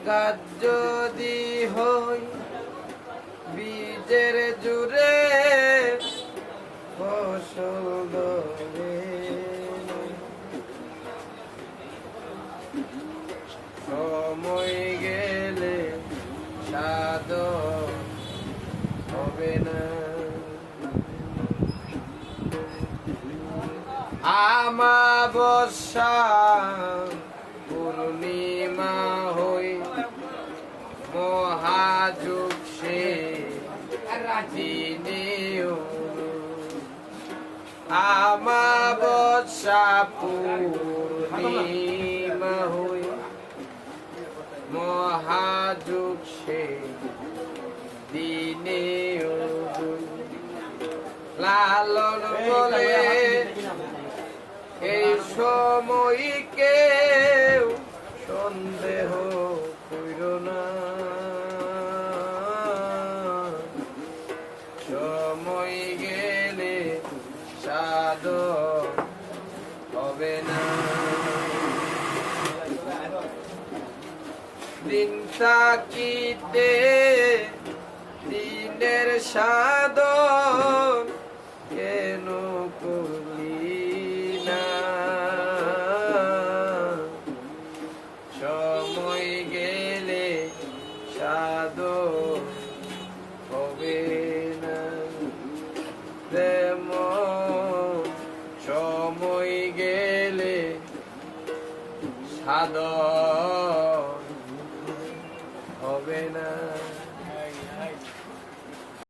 গাছ যদি হই বীজের জুড়ে ফসল ধরে সময় গেলে স্বাদ হবে না আমাবস্যা পূর্ণিমা হই মহাযুগ সে দিনেও আমাবস্যা পূর্ণিমা হই মহাযুগ সে দিনেও লালন বলে এই সময় কেউ সন্দেহ কইর না সময় গেলে স্বাদ হবে না দিন থাকিতে দিনের সাধন কেন করলি না সময় গেলে স্বাদ হবে না তেমন সময় গেলে স্বাদ